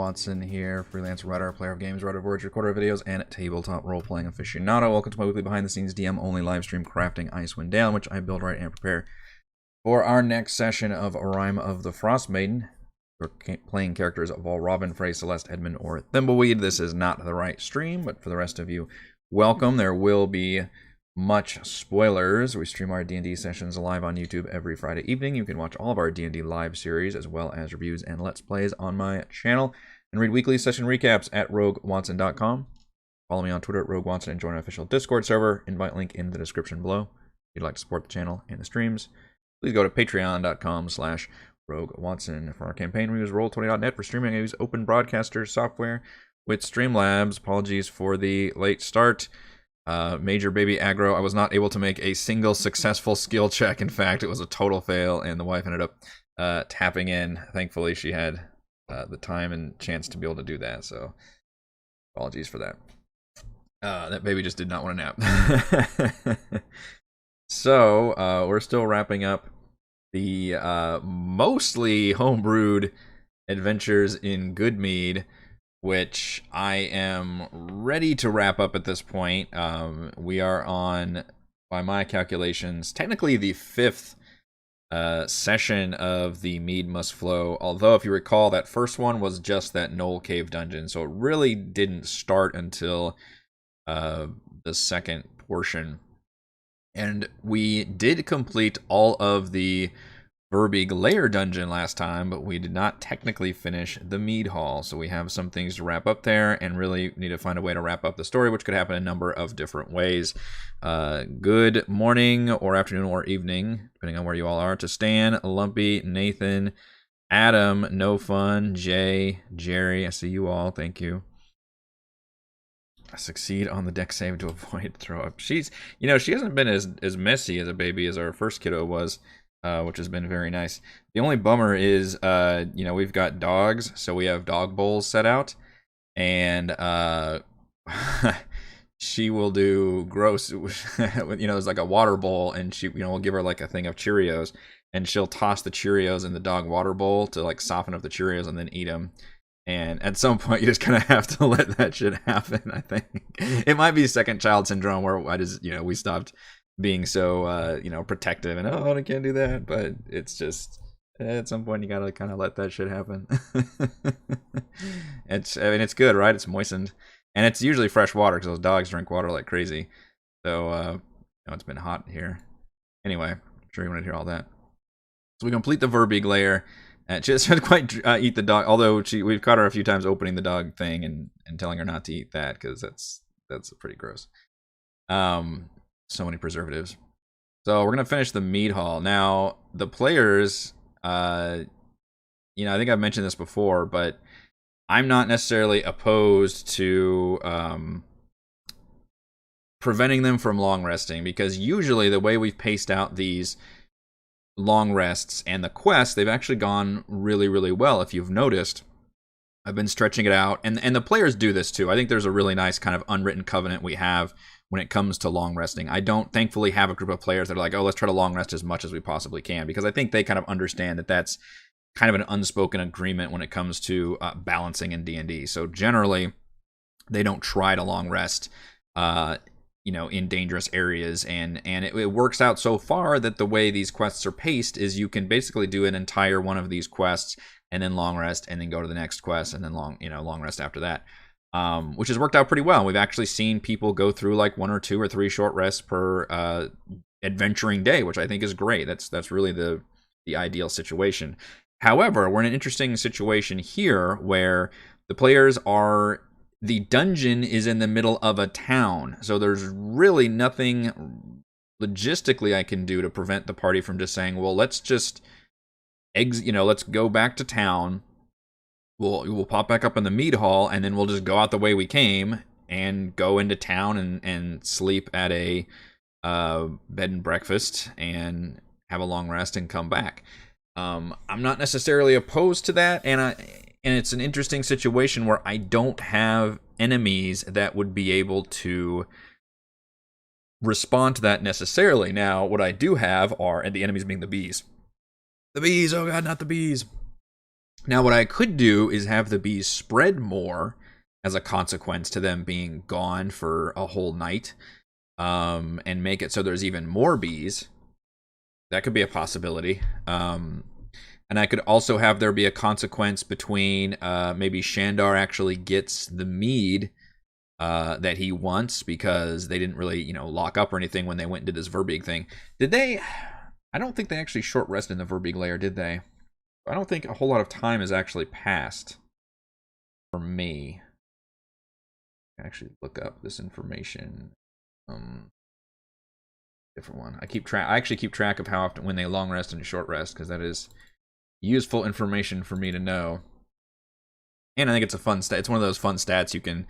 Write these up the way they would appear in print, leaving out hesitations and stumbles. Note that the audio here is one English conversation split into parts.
Watson here, freelance writer, player of games, writer of words, recorder of videos, and tabletop role-playing aficionado. Welcome to my weekly behind-the-scenes DM-only live stream crafting Icewind Dale, in which I build, write, and prepare for our next session of Rime of the Frostmaiden. We're playing characters of Robin, Frey, Celeste, Edmund, or Thimbleweed. This is not the right stream, but for the rest of you, welcome. There will be much spoilers. We stream our D&D sessions live on YouTube every Friday evening. You can watch all of our D&D live series as well as reviews and let's plays on my channel and read weekly session recaps at roguewatson.com. Follow me on Twitter at roguewatson and join our official Discord server. Invite link in the description below. If you'd like to support the channel and the streams, please go to patreon.com/roguewatson. For our campaign, we use roll20.net. For streaming, I use Open Broadcaster software with Streamlabs. Apologies for the late start. Major baby aggro. I was not able to make a single successful skill check. In fact, it was a total fail, and the wife ended up tapping in. Thankfully, she had the time and chance to be able to do that, so apologies for that. That baby just did not want to nap. So, we're still wrapping up the mostly homebrewed adventures in Good Mead, which I am ready to wrap up at this point. We are on, by my calculations, technically the 5th session of the Mead Must Flow, although if you recall, that first one was just that Knoll Cave dungeon, so it really didn't start until the second portion. And we did complete all of the Verbeeg Lair dungeon last time, but we did not technically finish the Mead Hall, so we have some things to wrap up there and really need to find a way to wrap up the story, which could happen a number of different ways. Good morning or afternoon or evening, depending on where you all are, to Stan, Lumpy, Nathan, Adam, No Fun, Jay, Jerry, I see you all, thank you. Succeed on the deck save to avoid throw up. She's, you know, she hasn't been as messy as a baby as our first kiddo was, which has been very nice. The only bummer is, you know, we've got dogs, so we have dog bowls set out, and she will do gross, you know, there's like a water bowl, and she, you know, we'll give her like a thing of Cheerios, and she'll toss the Cheerios in the dog water bowl to like soften up the Cheerios and then eat them. And at some point, you just kind of have to let that shit happen, I think. It might be second child syndrome where I just, you know, we stopped being so, you know, protective and, oh, I can't do that. But it's just, at some point, you got to kind of let that shit happen. I mean, it's good, right? It's moistened. And it's usually fresh water because those dogs drink water like crazy. So, you know, it's been hot here. Anyway, I'm sure you want to hear all that. So we complete the Verbeeg Lair. She doesn't quite eat the dog, although we've caught her a few times opening the dog thing and telling her not to eat that because that's pretty gross. So many preservatives. So we're gonna finish the Mead Hall now. The players, you know, I think I've mentioned this before, but I'm not necessarily opposed to preventing them from long resting because usually the way we've paced out these long rests and the quests, they've actually gone really, really well. If you've noticed, I've been stretching it out, and the players do this too. I think there's a really nice kind of unwritten covenant we have when it comes to long resting. I don't thankfully have a group of players that are like, oh, let's try to long rest as much as we possibly can, because I think they kind of understand that that's kind of an unspoken agreement when it comes to balancing in D&D. So generally, they don't try to long rest you know, in dangerous areas, and it works out so far that the way these quests are paced is you can basically do an entire one of these quests and then long rest and then go to the next quest and then long rest after that, which has worked out pretty well. We've actually seen people go through like 1 or 2 or 3 short rests per adventuring day, which I think is great. That's really the ideal situation. However, we're in an interesting situation here where the players are, the dungeon is in the middle of a town, so there's really nothing logistically I can do to prevent the party from just saying, well, let's just let's go back to town. We'll pop back up in the Mead Hall, and then we'll just go out the way we came and go into town and sleep at a bed and breakfast and have a long rest and come back. I'm not necessarily opposed to that, and it's an interesting situation where I don't have enemies that would be able to respond to that necessarily. Now, what I do have are, and the enemies being the bees. The bees, oh god, not the bees. Now, what I could do is have the bees spread more as a consequence to them being gone for a whole night, and make it so there's even more bees. That could be a possibility. And I could also have there be a consequence between maybe Shandar actually gets the mead that he wants because they didn't really, lock up or anything when they went and did this Verbeeg thing. Did they? I don't think they actually short rested in the Verbeeg layer, did they? I don't think a whole lot of time has actually passed for me. I actually look up this information. Different one. I actually keep track of how often when they long rest and short rest, because that is useful information for me to know. And I think it's a fun stat. It's one of those fun stats you can,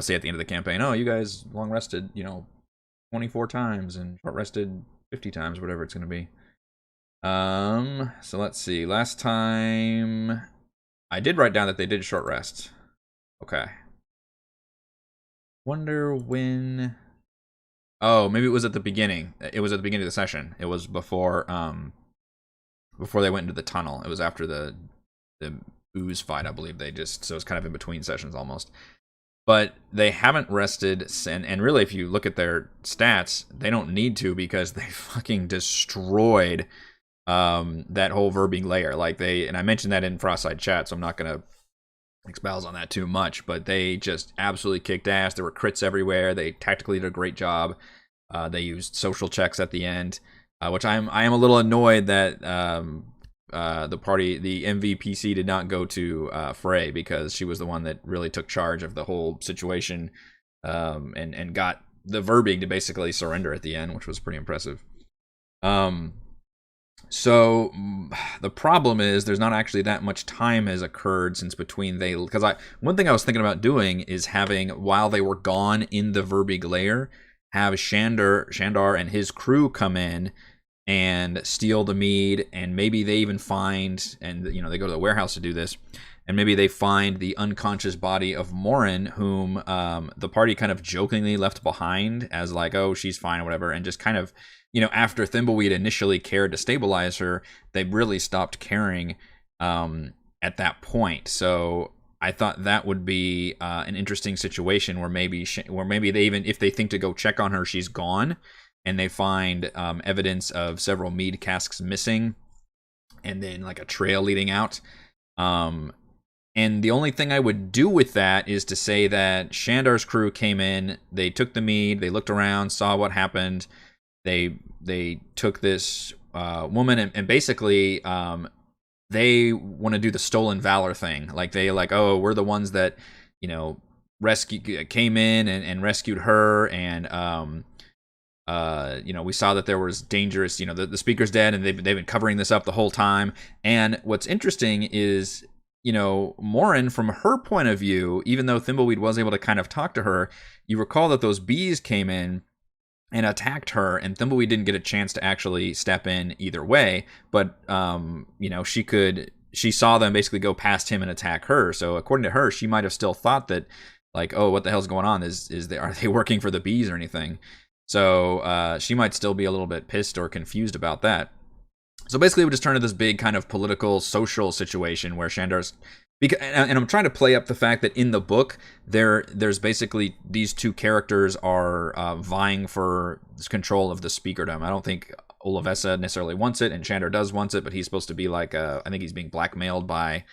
say at the end of the campaign, oh, you guys long rested, 24 times and short rested 50 times, whatever it's going to be. So let's see. Last time I did write down that they did short rest. Okay. Wonder when. Oh, maybe it was at the beginning. It was at the beginning of the session. It was before they went into the tunnel. It was after the ooze fight, I believe. So it's kind of in between sessions almost. But they haven't rested, and really, if you look at their stats, they don't need to because they fucking destroyed that whole Verbeeg layer. And I mentioned that in Frostside chat, so I'm not gonna expound on that too much, but they just absolutely kicked ass. There were crits everywhere. They tactically did a great job. They used social checks at the end, which I am a little annoyed that the MVPC did not go to Frey, because she was the one that really took charge of the whole situation, and got the Verbeeg to basically surrender at the end, which was pretty impressive. So the problem is there's not actually that much time has occurred since between one thing I was thinking about doing is having, while they were gone in the Verbeeg lair, have Shandar and his crew come in and steal the mead, and maybe they even find, and they go to the warehouse to do this, and maybe they find the unconscious body of Morin, whom the party kind of jokingly left behind as like, oh, she's fine or whatever, and just kind of, after Thimbleweed initially cared to stabilize her, they really stopped caring at that point. So I thought that would be an interesting situation where maybe they, even if they think to go check on her, she's gone, and they find evidence of several mead casks missing, and then like a trail leading out. And the only thing I would do with that is to say that Shandar's crew came in, they took the mead, they looked around, saw what happened. They took this woman, and basically they want to do the stolen valor thing. Like oh, we're the ones that came in and rescued her, and we saw that there was dangerous. The speaker's dead, and they've been covering this up the whole time. And what's interesting is, Morin, from her point of view, even though Thimbleweed was able to kind of talk to her, you recall that those bees came in and attacked her, and Thimbleweed didn't get a chance to actually step in either way, but she saw them basically go past him and attack her. So according to her, she might have still thought that, like, oh, what the hell's going on? Are they working for the bees or anything? So she might still be a little bit pissed or confused about that. So basically, we just turn to this big kind of political, social situation where Shandar's, and I'm trying to play up the fact that in the book there's basically these two characters are vying for this control of the speakerdom. I don't think Olavessa necessarily wants it, and Shandar does want it, but he's supposed to be like I think he's being blackmailed by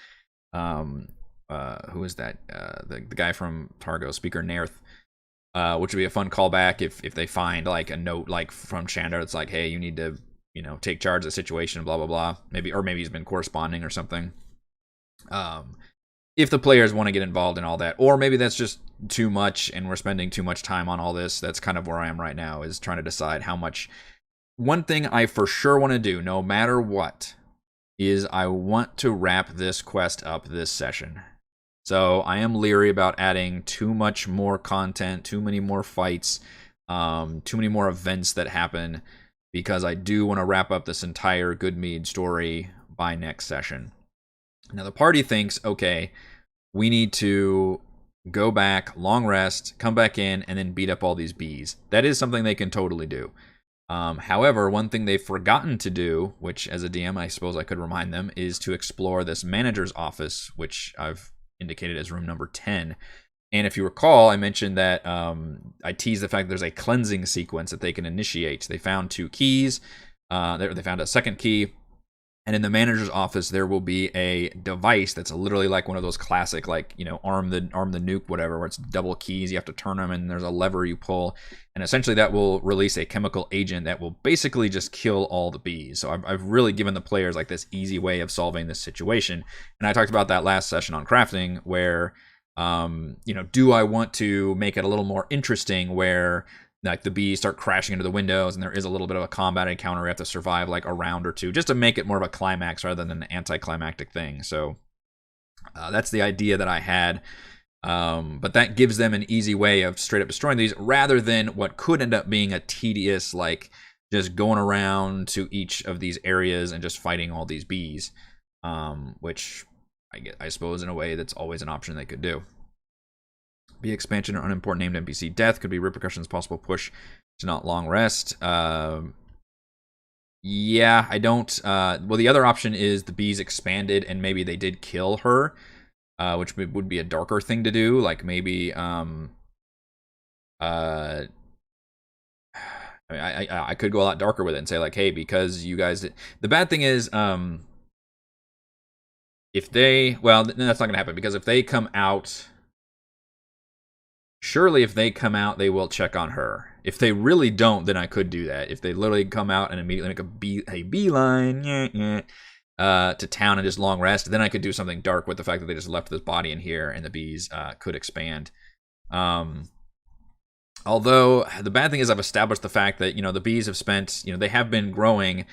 who is that? The guy from Targo, Speaker Nairth. Which would be a fun callback if they find like a note like from Shandar. It's like, hey, you need to take charge of the situation, blah blah blah. Maybe he's been corresponding or something. If the players want to get involved in all that, or maybe that's just too much and we're spending too much time on all this. That's kind of where I am right now, is trying to decide how much. One thing I for sure want to do, no matter what, is I want to wrap this quest up this session. So I am leery about adding too much more content, too many more fights, too many more events that happen, because I do want to wrap up this entire Good Mead story by next session. Now the party thinks, okay, we need to go back, long rest, come back in, and then beat up all these bees. That is something they can totally do. However, one thing they've forgotten to do, which as a DM I suppose I could remind them, is to explore this manager's office, which I've indicated as room number 10. And if you recall, I mentioned that I teased the fact that there's a cleansing sequence that they can initiate. They found 2 keys. They found a second key. And in the manager's office, there will be a device that's literally like one of those classic, like, you know, arm the nuke, whatever, where it's double keys. You have to turn them, and there's a lever you pull, and essentially that will release a chemical agent that will basically just kill all the bees. So I've really given the players like this easy way of solving this situation. And I talked about that last session on crafting, where, you know, do I want to make it a little more interesting, where like the bees start crashing into the windows and there is a little bit of a combat encounter we have to survive like a round or two, just to make it more of a climax rather than an anticlimactic thing. So that's the idea that I had, but that gives them an easy way of straight up destroying these, rather than what could end up being a tedious, like, just going around to each of these areas and just fighting all these bees, which I suppose in a way that's always an option they could do. Bee expansion or unimportant named NPC death could be repercussions possible push to not long rest. Yeah, I don't. Well, the other option is the bees expanded and maybe they did kill her, which would be a darker thing to do. Like maybe, I could go a lot darker with it and say like, hey, because you guys did. The bad thing is, if they, well, that's not gonna happen, because if they come out. Surely if they come out, they will check on her. If they really don't, then I could do that. If they literally come out and immediately make a beeline to town and just long rest, then I could do something dark with the fact that they just left this body in here and the bees could expand. Although the bad thing is I've established the fact that, you know, the bees have spent, you know, they have been growing.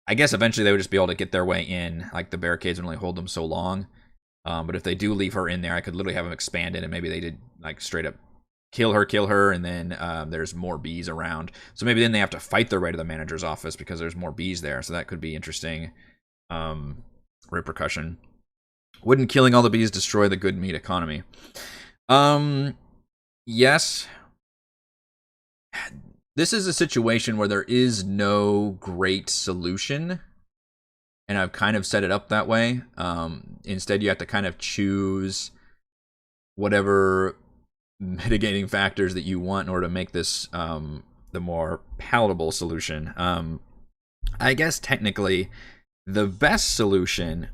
I guess eventually they would just be able to get their way in. Like the barricades would only hold them so long. But if they do leave her in there, I could literally have them expanded, and maybe they did like straight up kill her, and then there's more bees around. So maybe then they have to fight their way to the manager's office because there's more bees there. So that could be interesting repercussion. Wouldn't killing all the bees destroy the good meat economy? Yes. This is a situation where there is no great solution. And I've kind of set it up that way. Instead, you have to kind of choose whatever mitigating factors that you want in order to make this the more palatable solution. I guess technically, the best solution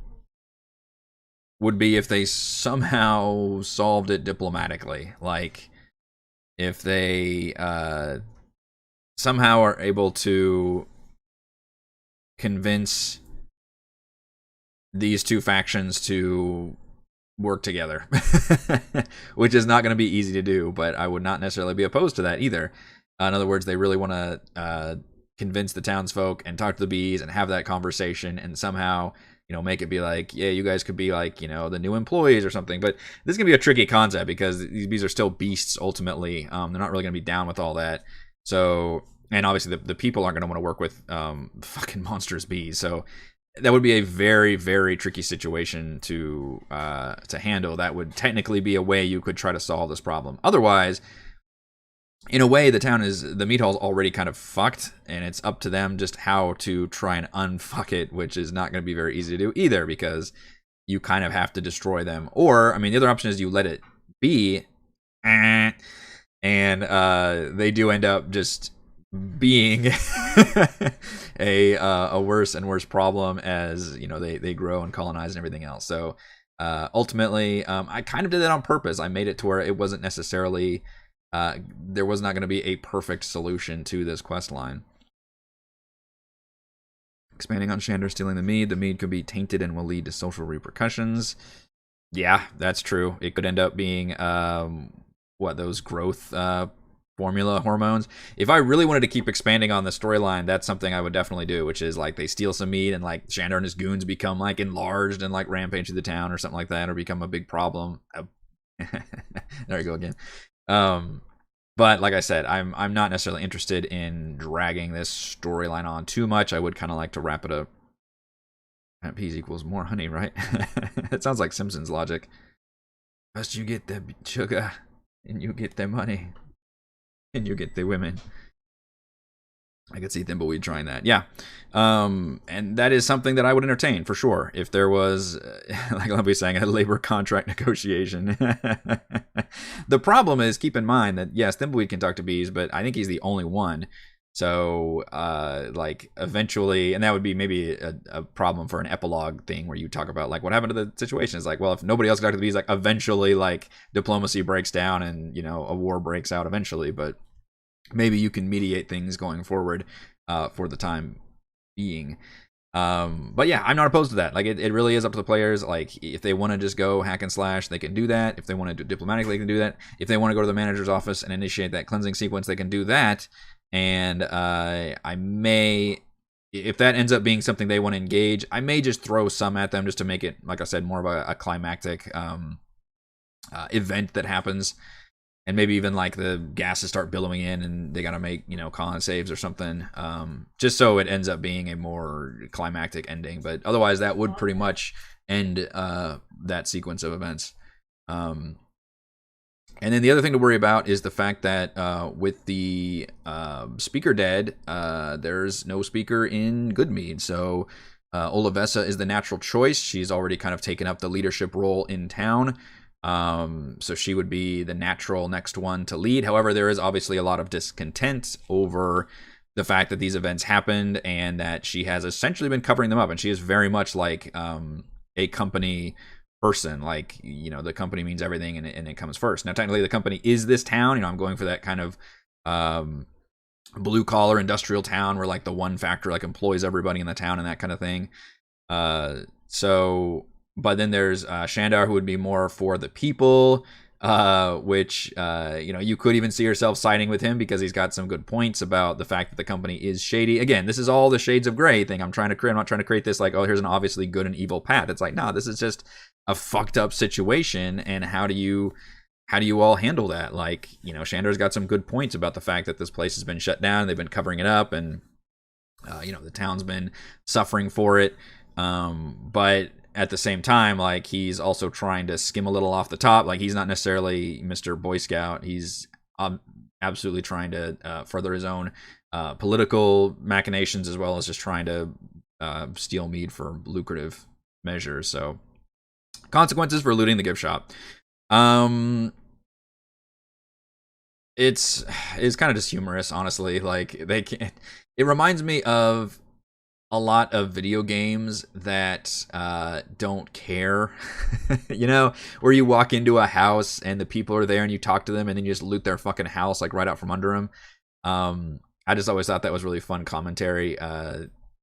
would be if they somehow solved it diplomatically. Like, if they somehow are able to convince these 2 factions to work together, which is not going to be easy to do, but I would not necessarily be opposed to that either. In other words, they really want to convince the townsfolk and talk to the bees and have that conversation and somehow, you know, make it be like, yeah, you guys could be like, you know, the new employees or something. But this is going to be a tricky concept because these bees are still beasts ultimately. They're not really going to be down with all that. So, and obviously the people aren't going to want to work with fucking monstrous bees. So that would be a very, very tricky situation to handle. That would technically be a way you could try to solve this problem. Otherwise, in a way, the meat hall's already kind of fucked, and it's up to them just how to try and unfuck it, which is not going to be very easy to do either, because you kind of have to destroy them. Or, I mean, the other option is you let it be, and they do end up just being a worse and worse problem as, you know, they grow and colonize and everything else. So ultimately, I kind of did that on purpose. I made it to where it wasn't necessarily there was not going to be a perfect solution to this quest line. Expanding on Shander stealing the mead could be tainted and will lead to social repercussions. Yeah, that's true. It could end up being those growth formula hormones. If I really wanted to keep expanding on the storyline, that's something I would definitely do, which is like they steal some meat and like Shander and his goons become like enlarged and like rampage through the town or something like that, or become a big problem. There you go again. But like I said, I'm not necessarily interested in dragging this storyline on too much. I would kind of like to wrap it up. Peas equals more honey, right? It sounds like Simpsons logic. First you get the sugar, and you get the money, and you get the women. I could see Thimbleweed trying that. Yeah. And that is something that I would entertain for sure. If there was, like I'll be saying, a labor contract negotiation. The problem is, keep in mind that, yes, Thimbleweed can talk to bees, but I think he's the only one. So, like, eventually, and that would be maybe a problem for an epilogue thing where you talk about, like, what happened to the situation. It's like, well, if nobody else got to the bees, like, eventually, like, diplomacy breaks down and, a war breaks out eventually. But maybe you can mediate things going forward for the time being. But yeah, I'm not opposed to that. Like, it really is up to the players. Like, if they want to just go hack and slash, they can do that. If they want to do it diplomatically, they can do that. If they want to go to the manager's office and initiate that cleansing sequence, they can do that. And I may, if that ends up being something they want to engage, I may just throw some at them just to make it, like I said, more of a climactic event that happens. And maybe even like the gases start billowing in and they got to make, con saves or something, just so it ends up being a more climactic ending. But otherwise, that would pretty much end that sequence of events. And then the other thing to worry about is the fact that with the speaker dead, there's no speaker in Goodmead. So Olivessa is the natural choice. She's already kind of taken up the leadership role in town. So she would be the natural next one to lead. However, there is obviously a lot of discontent over the fact that these events happened and that she has essentially been covering them up. And she is very much like a company person. Like, the company means everything and it comes first. Now, technically, the company is this town. I'm going for that kind of blue collar industrial town where like the one factory like employs everybody in the town and that kind of thing. But then there's Shandar, who would be more for the people, which, you could even see yourself siding with him because he's got some good points about the fact that the company is shady. Again, this is all the shades of gray thing I'm trying to create. I'm not trying to create this like, oh, here's an obviously good and evil path. It's like, no, this is just a fucked up situation. And how do you all handle that? Like, Shandar's got some good points about the fact that this place has been shut down. They've been covering it up and, the town's been suffering for it. But at the same time, like, he's also trying to skim a little off the top. Like, he's not necessarily Mr. Boy Scout. He's absolutely trying to further his own political machinations as well as just trying to steal Mead for lucrative measures. So, consequences for looting the gift shop. It's kind of just humorous, honestly. Like, it reminds me of a lot of video games that don't care, where you walk into a house and the people are there and you talk to them and then you just loot their fucking house like right out from under them. I just always thought that was really fun commentary.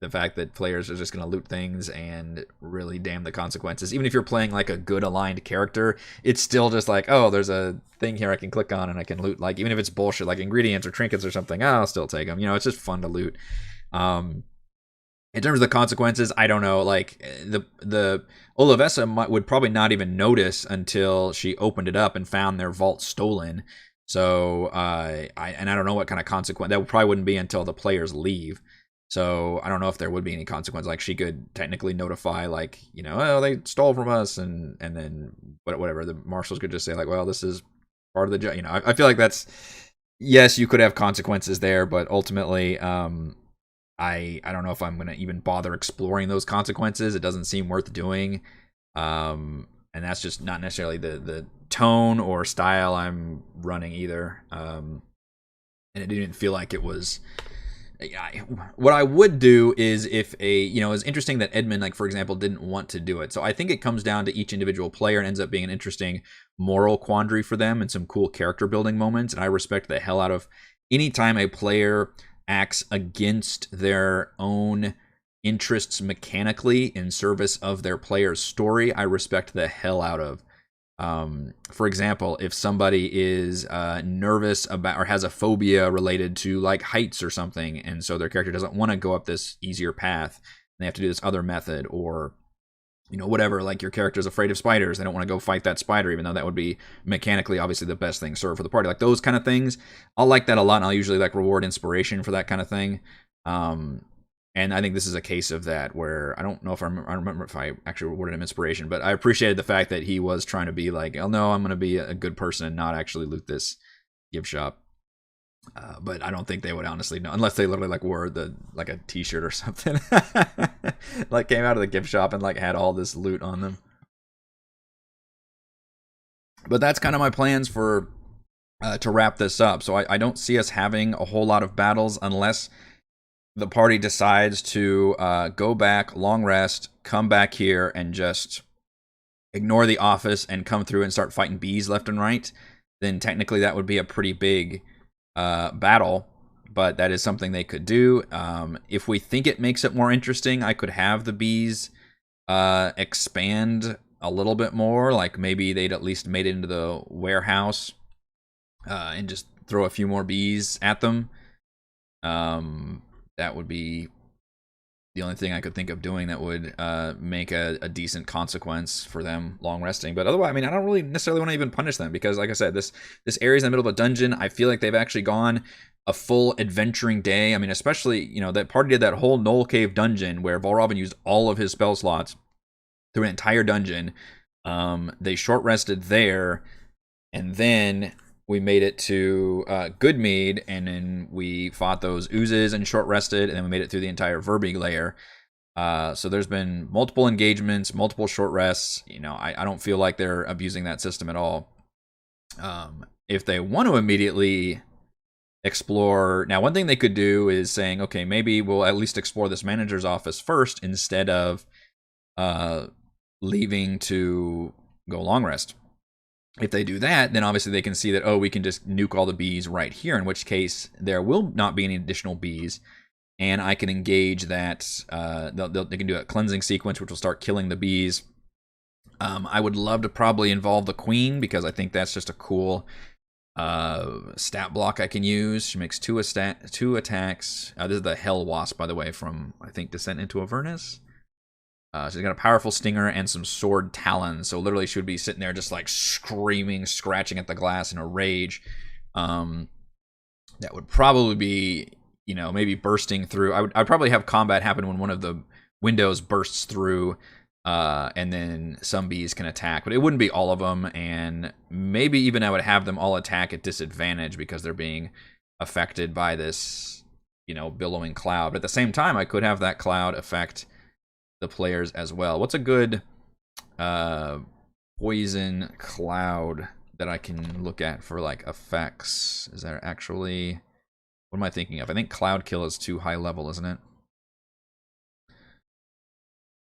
The fact that players are just going to loot things and really damn the consequences. Even if you're playing like a good aligned character, it's still just like, oh, there's a thing here I can click on and I can loot. Like, even if it's bullshit, like ingredients or trinkets or something, I'll still take them. It's just fun to loot. In terms of the consequences, I don't know. Like, the Olivessa would probably not even notice until she opened it up and found their vault stolen. So I don't know what kind of consequence that probably wouldn't be until the players leave. So I don't know if there would be any consequence. Like, she could technically notify, like, oh, they stole from us, and then whatever. The marshals could just say like, well, this is part of the job. I feel like that's, yes, you could have consequences there, but ultimately, I don't know if I'm going to even bother exploring those consequences. It doesn't seem worth doing. And that's just not necessarily the tone or style I'm running either. And it didn't feel like it was... what I would do is if it's interesting that Edmund, like, for example, didn't want to do it. So I think it comes down to each individual player and ends up being an interesting moral quandary for them and some cool character building moments. And I respect the hell out of any time a player acts against their own interests mechanically in service of their player's story. I respect the hell out of. For example, if somebody is nervous about or has a phobia related to like heights or something, and so their character doesn't want to go up this easier path, and they have to do this other method, or whatever, like your character is afraid of spiders, they don't want to go fight that spider, even though that would be mechanically obviously the best thing served for the party. Like those kind of things, I'll like that a lot, and I'll usually like reward inspiration for that kind of thing. And I think this is a case of that where I don't know if I remember if I actually rewarded him inspiration, but I appreciated the fact that he was trying to be like, oh no, I'm going to be a good person and not actually loot this gift shop. But I don't think they would honestly know unless they literally like wore the like a T-shirt or something, like came out of the gift shop and like had all this loot on them. But that's kind of my plans for to wrap this up. So I don't see us having a whole lot of battles unless the party decides to go back, long rest, come back here, and just ignore the office and come through and start fighting bees left and right. Then technically that would be a pretty big battle, but that is something they could do. If we think it makes it more interesting, I could have the bees expand a little bit more. Like maybe they'd at least made it into the warehouse and just throw a few more bees at them. That would be the only thing I could think of doing that would make a decent consequence for them long resting. But otherwise, I mean, I don't really necessarily want to even punish them because, like I said, this area is in the middle of a dungeon. I feel like they've actually gone a full adventuring day. I mean, especially, you know, that party did that whole Knoll Cave dungeon where Volrobin used all of his spell slots through an entire dungeon. They short rested there, and then we made it to Good Mead, and then we fought those oozes and short rested, and then we made it through the entire Verbeeg layer. So there's been multiple engagements, multiple short rests. You know, I don't feel like they're abusing that system at all. If they want to immediately explore, now one thing they could do is saying, okay, maybe we'll at least explore this manager's office first instead of leaving to go long rest. If they do that, then obviously they can see that, oh, we can just nuke all the bees right here, in which case there will not be any additional bees, and I can engage that. They can do a cleansing sequence, which will start killing the bees. I would love to probably involve the queen, because I think that's just a cool stat block I can use. She makes two attacks. This is the Hell Wasp, by the way, from, I think, Descent into Avernus. She's got a powerful stinger and some sword talons. So literally she would be sitting there just like screaming, scratching at the glass in a rage. That would probably be, you know, maybe bursting through. I'd probably have combat happen when one of the windows bursts through, and then some bees can attack. But it wouldn't be all of them, and maybe even I would have them all attack at disadvantage because they're being affected by this, you know, billowing cloud. But at the same time, I could have that cloud affect the players as well. What's a good poison cloud that I can look at for like effects? Is there actually, what am I thinking of? I think cloud kill is too high level, isn't it?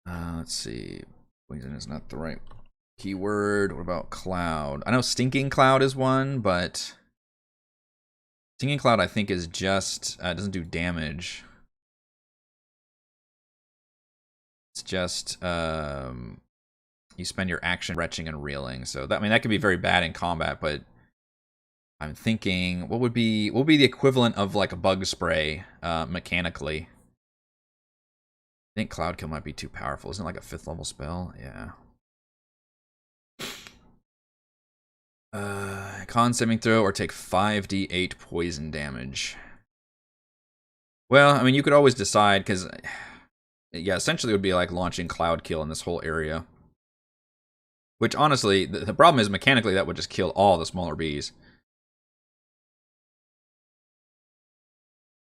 Let's see. Poison is not the right keyword. What about cloud? I know stinking cloud is one, but stinking cloud I think is just doesn't do damage. It's just you spend your action retching and reeling. So that, I mean, that could be very bad in combat, but I'm thinking what would be the equivalent of like a bug spray mechanically. I think Cloud Kill might be too powerful. Isn't it like a 5th level spell? Yeah. Con saving throw or take 5d8 poison damage. Well, I mean, you could always decide, because yeah, essentially it would be like launching Cloud Kill in this whole area. Which, honestly, the problem is mechanically that would just kill all the smaller bees.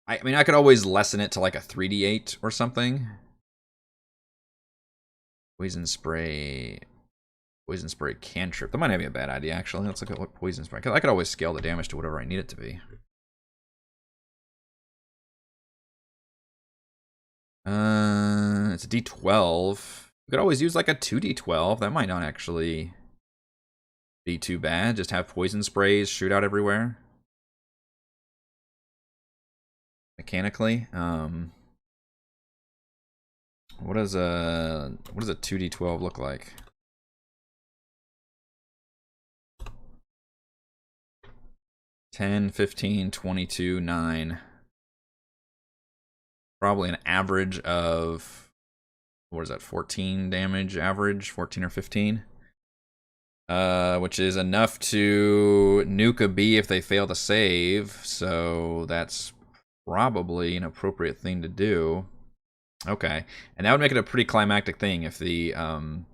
I mean, I could always lessen it to like a 3d8 or something. Poison Spray cantrip. That might not be a bad idea, actually. Let's look at what Poison Spray. I could always scale the damage to whatever I need it to be. It's a d12. You could always use like a 2d12. That might not actually be too bad. Just have poison sprays shoot out everywhere. Mechanically. What does a 2d12 look like? $10, $15, $22, $9. Probably an average of, what is that, 14 damage average, 14 or 15, which is enough to nuke a bee if they fail to save. So that's probably an appropriate thing to do. Okay, and that would make it a pretty climactic thing if the and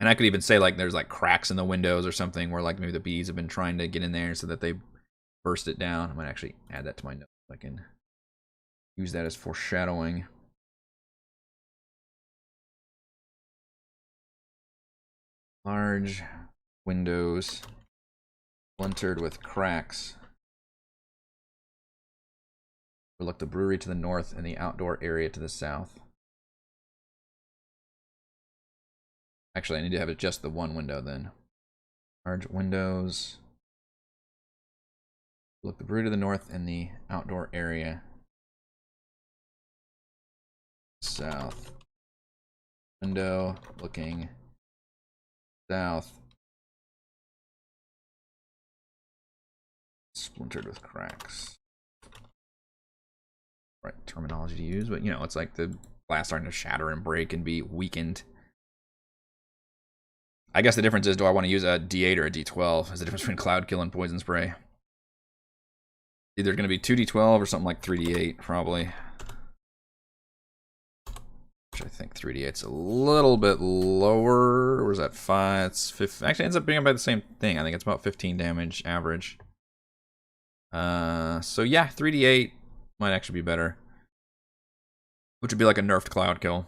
I could even say like there's like cracks in the windows or something where like maybe the bees have been trying to get in there so that they burst it down. I might actually add that to my notes. I can use that as foreshadowing. Large windows splintered with cracks. Overlook the brewery to the north and the outdoor area to the south. Actually, I need to have it just the one window then. Large windows. Look the brewery to the north and the outdoor area south. Window looking south. Splintered with cracks. Right terminology to use, but you know, it's like the glass starting to shatter and break and be weakened. I guess the difference is, do I want to use a D8 or a D12? Is the difference between Cloud Kill and Poison Spray. Either going to be 2D12 or something like 3D8, probably. Which I think 3D8's a little bit lower. Or is that 5? It's 5. Actually, it ends up being about the same thing. I think it's about 15 damage average. So yeah, 3D8 might actually be better. Which would be like a nerfed Cloud Kill.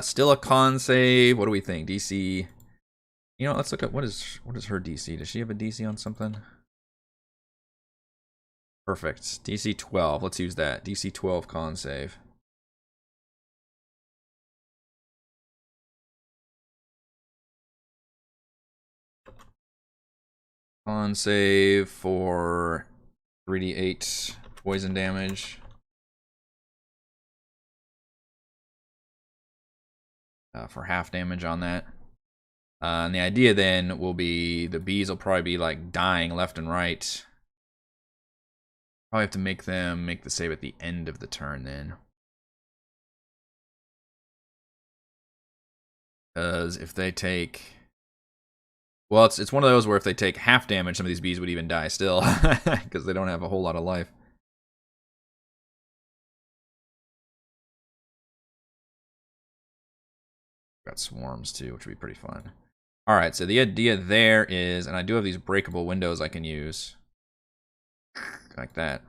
Still a con save. What do we think? DC. You know, let's look at what is her DC. Does she have a DC on something? Perfect. DC 12. Let's use that. DC 12 con save. Con save for 3d8 poison damage. For half damage on that. And the idea then will be the bees will probably be like dying left and right. Probably have to make them make the save at the end of the turn then. Because if they take... Well, it's one of those where if they take half damage, some of these bees would even die still. Because they don't have a whole lot of life. Got swarms too, which would be pretty fun. Alright, so the idea there is, and I do have these breakable windows I can use. Like that.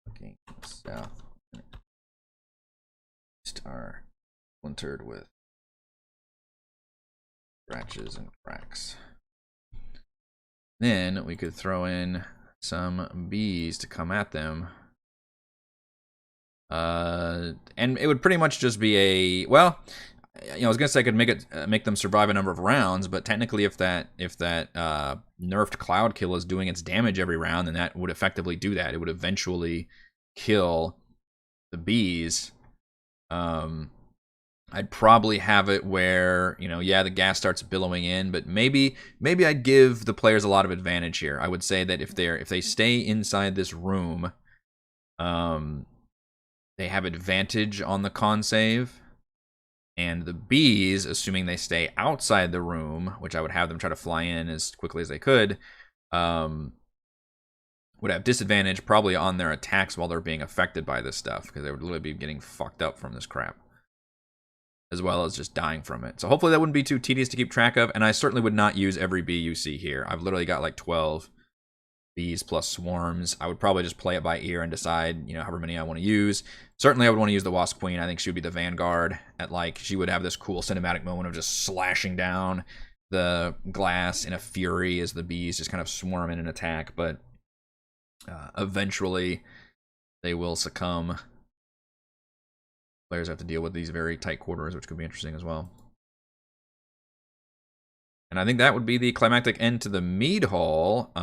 Looking south. Star splintered with scratches and cracks. Then we could throw in some bees to come at them. And it would pretty much just be a, well, you know, I was gonna say I could make them survive a number of rounds, but technically if that nerfed Cloud Kill is doing its damage every round, then that would effectively do that. It would eventually kill the bees. I'd probably have it where, you know, yeah, the gas starts billowing in, but maybe I'd give the players a lot of advantage here. I would say that if they stay inside this room, they have advantage on the con save. And the bees, assuming they stay outside the room, which I would have them try to fly in as quickly as they could, would have disadvantage probably on their attacks while they're being affected by this stuff, because they would literally be getting fucked up from this crap, as well as just dying from it. So hopefully that wouldn't be too tedious to keep track of, and I certainly would not use every bee you see here. I've literally got like 12 bees plus swarms. I would probably just play it by ear and decide, you know, however many I want to use. Certainly I would want to use the Wasp Queen. I think she would be the vanguard. At like, she would have this cool cinematic moment of just slashing down the glass in a fury as the bees just kind of swarm in and attack, but eventually they will succumb. Players have to deal with these very tight quarters, which could be interesting as well. And I think that would be the climactic end to the Mead Hall,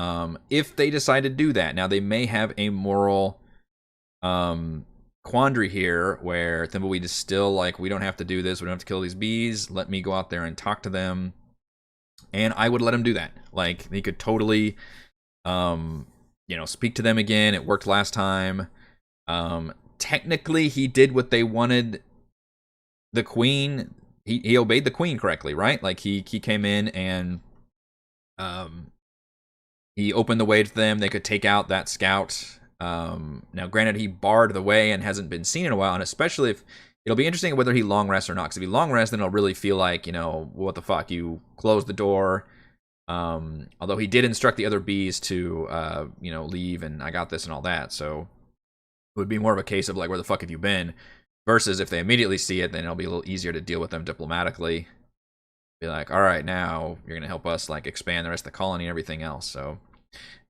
if they decide to do that. Now, they may have a moral quandary here, where Thimbleweed is still like, we don't have to do this, we don't have to kill these bees, let me go out there and talk to them. And I would let him do that. Like, he could totally, you know, speak to them again. It worked last time. Technically, he did what they wanted. The queen, he obeyed the queen correctly, right? Like, he came in and he opened the way to them. They could take out that scout. Now, granted, he barred the way and hasn't been seen in a while, and especially It'll be interesting whether he long rests or not. Because if he long rests, then it'll really feel like, what the fuck? You close the door. Although he did instruct the other bees to, leave, and I got this and all that. So it would be more of a case of like, where the fuck have you been? Versus if they immediately see it, then it'll be a little easier to deal with them diplomatically. Be like, all right, now you're gonna help us like expand the rest of the colony and everything else. So,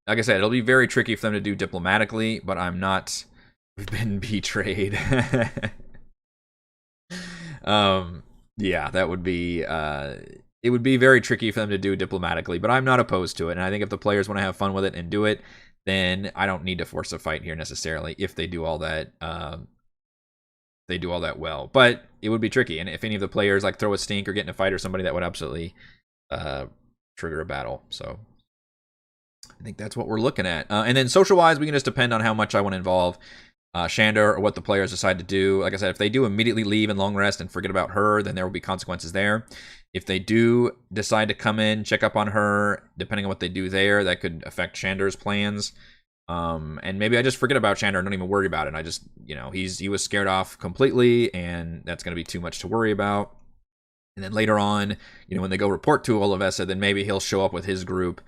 like I said, it'll be very tricky for them to do diplomatically, but I'm not. We've been betrayed. Yeah, that would be. It would be very tricky for them to do diplomatically, but I'm not opposed to it. And I think if the players want to have fun with it and do it, then I don't need to force a fight here necessarily. If they do all that, well. But it would be tricky, and if any of the players like throw a stink or get in a fight or somebody, that would absolutely trigger a battle. So I think that's what we're looking at. And then social-wise, we can just depend on how much I want to involve Shandor or what the players decide to do. Like I said, if they do immediately leave and long rest and forget about her, then there will be consequences there. If they do decide to come in, check up on her, depending on what they do there, that could affect Shandor's plans. And maybe I just forget about Shandor and don't even worry about it. I just, he was scared off completely, and that's going to be too much to worry about. And then later on, when they go report to Olivessa, then maybe he'll show up with his group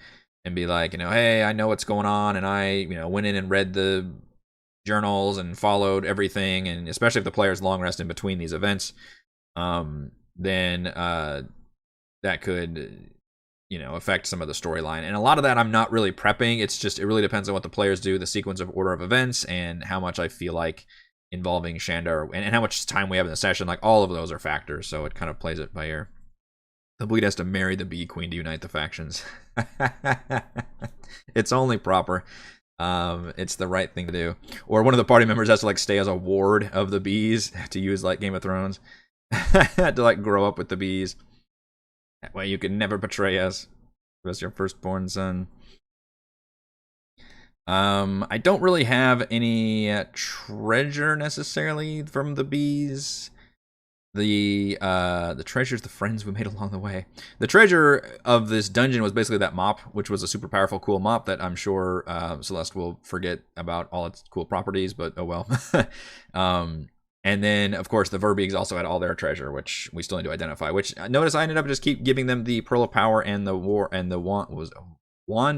and be like, hey, I know what's going on, and I, went in and read the journals and followed everything, and especially if the players long rest in between these events, then that could, affect some of the storyline. And a lot of that I'm not really prepping. It's just, it really depends on what the players do, the sequence of order of events, and how much I feel like involving Shandor, and how much time we have in the session. Like, all of those are factors, so it kind of plays it by ear. The Bleed has to marry the Bee Queen to unite the factions. It's only proper. It's the right thing to do. Or one of the party members has to like stay as a ward of the bees, to use like Game of Thrones. To like grow up with the bees. That way you can never betray us. As your firstborn son. I don't really have any treasure necessarily from the bees. The treasures, the friends we made along the way. The treasure of this dungeon was basically that mop, which was a super powerful, cool mop that I'm sure Celeste will forget about all its cool properties, but oh well. And then, of course, the Verbeegs also had all their treasure, which we still need to identify. Which, notice I ended up just keep giving them the Pearl of Power and the Wand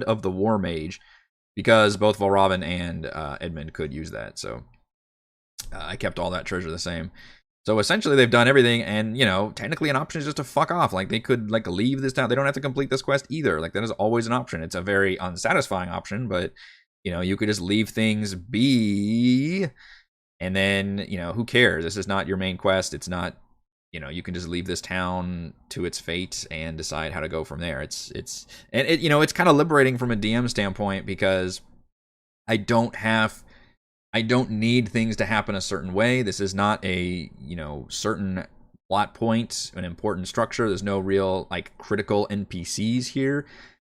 of the War Mage, because both Valravn and Edmund could use that. So I kept all that treasure the same. So essentially, they've done everything, and technically, an option is just to fuck off. Like, they could like leave this town. They don't have to complete this quest either. Like, that is always an option. It's a very unsatisfying option, but you could just leave things be. And then, who cares? This is not your main quest. It's not, you can just leave this town to its fate and decide how to go from there. It's kind of liberating from a DM standpoint, because I don't need things to happen a certain way. This is not a, certain plot point, an important structure. There's no real like critical NPCs here.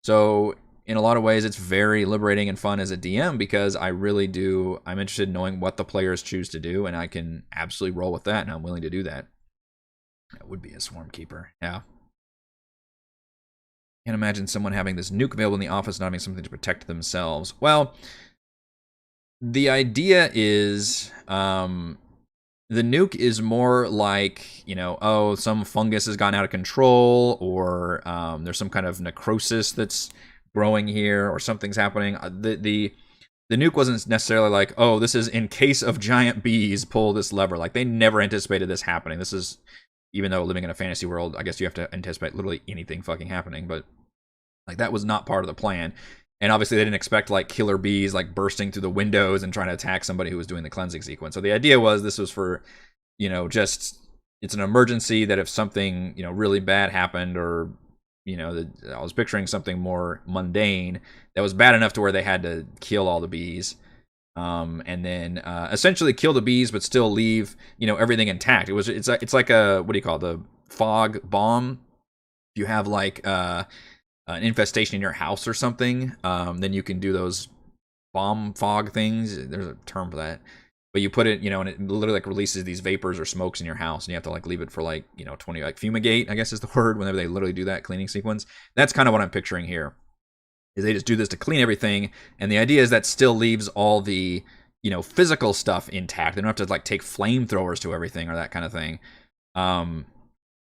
So in a lot of ways, it's very liberating and fun as a DM, because I'm interested in knowing what the players choose to do, and I can absolutely roll with that, and I'm willing to do that. That would be a Swarm Keeper, yeah. Can't imagine someone having this nuke available in the office, not having something to protect themselves. Well, the idea is, the nuke is more like, some fungus has gone out of control, or there's some kind of necrosis that's growing here, or something's happening. The nuke wasn't necessarily like, oh, this is in case of giant bees, pull this lever. Like, they never anticipated this happening. This is, even though living in a fantasy world, I guess you have to anticipate literally anything fucking happening, but like, that was not part of the plan. And obviously they didn't expect like killer bees like bursting through the windows and trying to attack somebody who was doing the cleansing sequence. So the idea was this was for, just, it's an emergency, that if something, really bad happened, or I was picturing something more mundane that was bad enough to where they had to kill all the bees, and then essentially kill the bees, but still leave everything intact. It's like a, what do you call it, the fog bomb? If you have like an infestation in your house or something, then you can do those bomb fog things. There's a term for that. But you put it, and it literally like releases these vapors or smokes in your house, and you have to like leave it for like, 20, like fumigate, I guess is the word, whenever they literally do that cleaning sequence. That's kind of what I'm picturing here, is they just do this to clean everything. And the idea is that still leaves all the, physical stuff intact. They don't have to like take flamethrowers to everything or that kind of thing.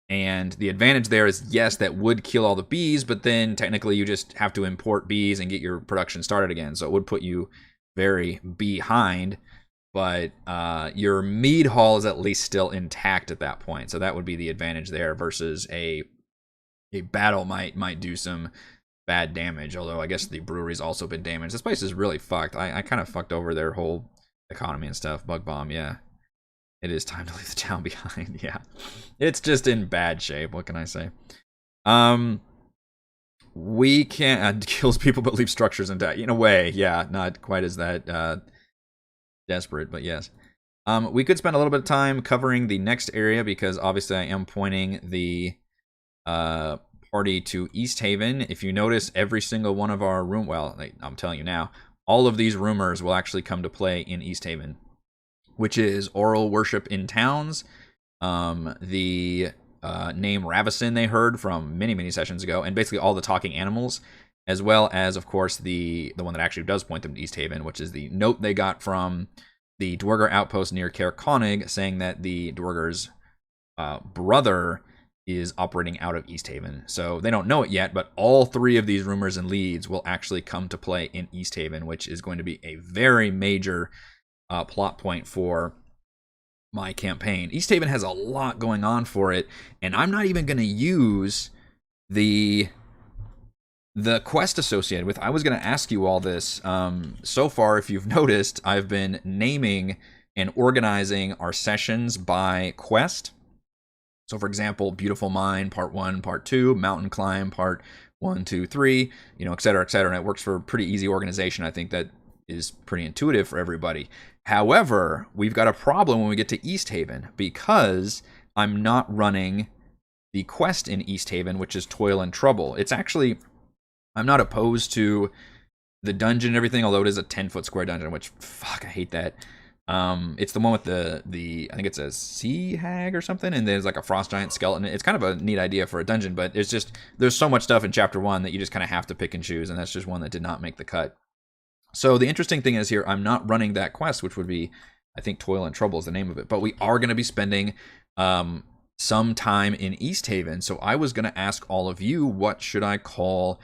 And the advantage there is, yes, that would kill all the bees, but then technically you just have to import bees and get your production started again. So it would put you very behind, but your mead hall is at least still intact at that point. So that would be the advantage there versus a battle might do some bad damage. Although I guess the brewery's also been damaged. This place is really fucked. I kind of fucked over their whole economy and stuff. Bug bomb, yeah. It is time to leave the town behind. Yeah, it's just in bad shape. What can I say? We can't kills people but leave structures intact. In a way, yeah, not quite as that desperate, but yes. We could spend a little bit of time covering the next area because obviously I am pointing the party to East Haven. If you notice, every single one of our room, well, I'm telling you now, all of these rumors will actually come to play in East Haven, which is oral worship in towns. The name Ravison they heard from many sessions ago, and basically all the talking animals, as well as, of course, the one that actually does point them to East Haven, which is the note they got from the Dwerger outpost near Caer Konig, saying that the Dwerger's brother is operating out of East Haven. So they don't know it yet, but all three of these rumors and leads will actually come to play in East Haven, which is going to be a very major plot point for my campaign. East Haven has a lot going on for it, and I'm not even going to use the quest associated with. I was going to ask you all this. So far, if you've noticed, I've been naming and organizing our sessions by quest. So, for example, Beautiful Mine, Part 1, Part 2, Mountain Climb, Part 1, 2, 3, et cetera, et cetera. And it works for pretty easy organization. I think that is pretty intuitive for everybody. However, we've got a problem when we get to East Haven because I'm not running the quest in East Haven, which is Toil and Trouble. It's actually, I'm not opposed to the dungeon and everything, although it is a 10-foot square dungeon, which, fuck, I hate that. It's the one with the I think it's a sea hag or something, and there's like a frost giant skeleton. It's kind of a neat idea for a dungeon, but it's just, there's so much stuff in Chapter 1 that you just kind of have to pick and choose, and that's just one that did not make the cut. So the interesting thing is here, I'm not running that quest, which would be, I think, Toil and Trouble is the name of it. But we are going to be spending some time in East Haven. So I was going to ask all of you, what should I call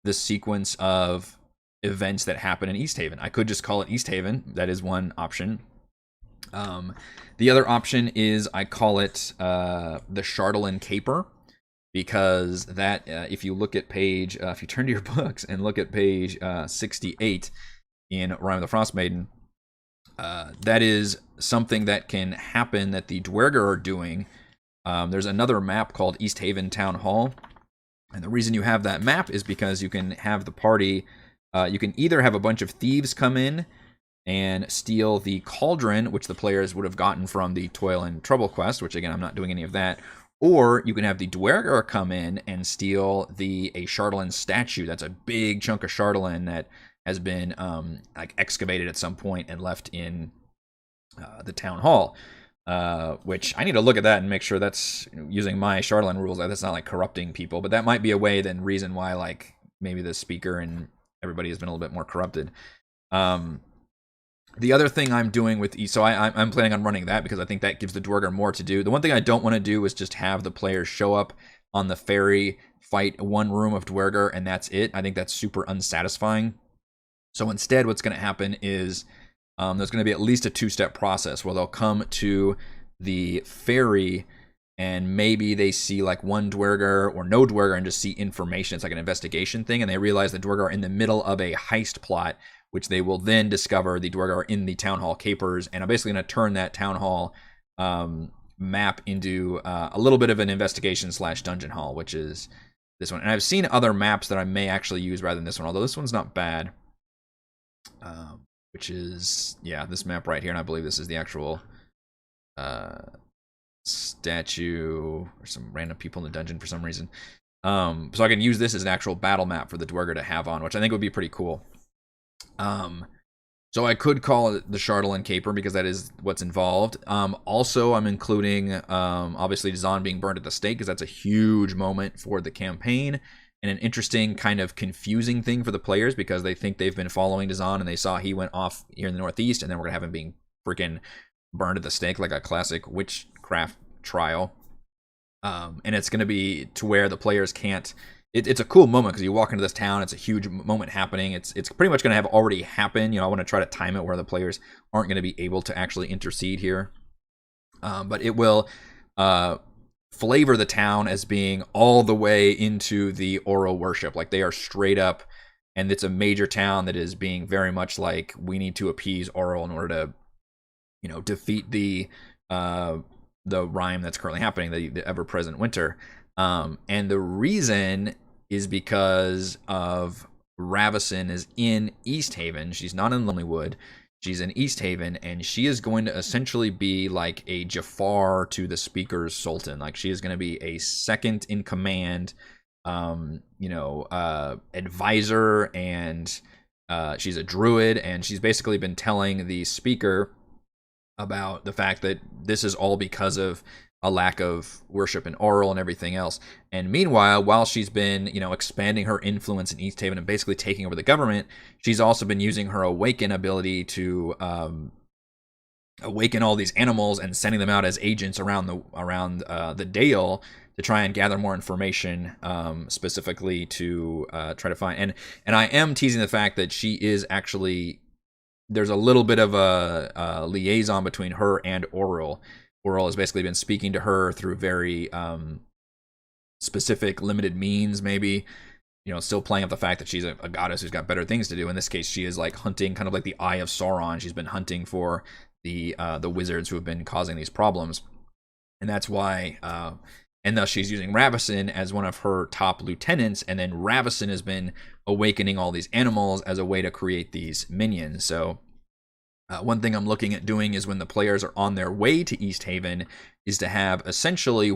the sequence of events that happen in East Haven? I could just call it East Haven. That is one option. The other option is I call it the Chardalyn Caper. Because that, if you look at page, if you turn to your books and look at page 68 in Rime of the Frostmaiden, that is something that can happen that the Dwerger are doing. There's another map called East Haven Town Hall, and the reason you have that map is because you can have the party, you can either have a bunch of thieves come in and steal the cauldron, which the players would have gotten from the Toil and Trouble quest, which again, I'm not doing any of that. Or you can have the Dwerger come in and steal a Chardalyn statue. That's a big chunk of Chardalyn that has been like excavated at some point and left in the town hall. Which I need to look at that and make sure that's using my Chardalyn rules. That's not like corrupting people, but that might be a way, then reason why like maybe the speaker and everybody has been a little bit more corrupted. The other thing I'm doing with so I'm planning on running that because I think that gives the Dwerger more to do. The one thing I don't want to do is just have the players show up on the ferry, fight one room of Dwerger, and that's it. I think that's super unsatisfying. So instead, what's going to happen is there's going to be at least a two-step process where they'll come to the ferry and maybe they see like one Dwerger or no Dwerger and just see information. It's like an investigation thing, and they realize the Dwerger are in the middle of a heist plot, which they will then discover the Dwerger are in the Town Hall Capers, and I'm basically going to turn that Town Hall map into a little bit of an investigation / dungeon hall, which is this one. And I've seen other maps that I may actually use rather than this one, although this one's not bad, which is, yeah, this map right here, and I believe this is the actual statue or some random people in the dungeon for some reason. So I can use this as an actual battle map for the Dwerger to have on, which I think would be pretty cool. So I could call it the Chardalyn Caper because that is what's involved. Also, I'm including, obviously, Zahn being burned at the stake because that's a huge moment for the campaign. and an interesting kind of confusing thing for the players because they think they've been following Dazan and they saw he went off here in the Northeast, and then we're gonna have him being freaking burned at the stake like a classic witchcraft trial. And it's gonna be to where the players can't. It's a cool moment because you walk into this town. It's a huge moment happening. It's pretty much going to have already happened. You know, I want to try to time it where the players aren't going to be able to actually intercede here. But it will flavor the town as being all the way into the oral worship. Like they are straight up, and it's a major town that is being very much like we need to appease oral in order to, you know, defeat the Rime that's currently happening, the ever-present winter. And the reason is because of Ravison is in East Haven. She's not in Lonelywood. She's in East Haven, and she is going to essentially be like a Jafar to the Speaker's Sultan. Like she is going to be a second in command, advisor, and she's a druid, and she's basically been telling the Speaker about the fact that this is all because of a lack of worship in oral and everything else. And meanwhile, while she's been, you know, expanding her influence in East Haven and basically taking over the government, she's also been using her awaken ability to awaken all these animals and sending them out as agents around the Dale to try and gather more information, specifically to try to find. And I am teasing the fact that she is actually, there's a little bit of a liaison between her and Oral. Oral has basically been speaking to her through very specific, limited means, maybe. You know, still playing up the fact that she's a goddess who's got better things to do. In this case, she is like hunting, kind of like the Eye of Sauron. She's been hunting for the wizards who have been causing these problems, and that's why. And thus, she's using Ravison as one of her top lieutenants, and then Ravison has been awakening all these animals as a way to create these minions. So. One thing I'm looking at doing is when the players are on their way to East Haven is to have essentially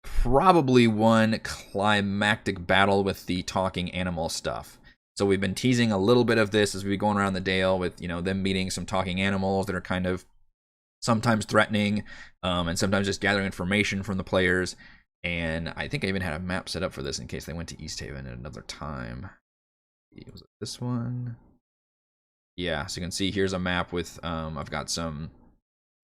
probably one climactic battle with the talking animal stuff. So we've been teasing a little bit of this as we've been going around the Dale with, you know, them meeting some talking animals that are kind of sometimes threatening and sometimes just gathering information from the players. And I think I even had a map set up for this in case they went to East Haven at another time. Was it this one? Yeah, so you can see here's a map with, I've got some,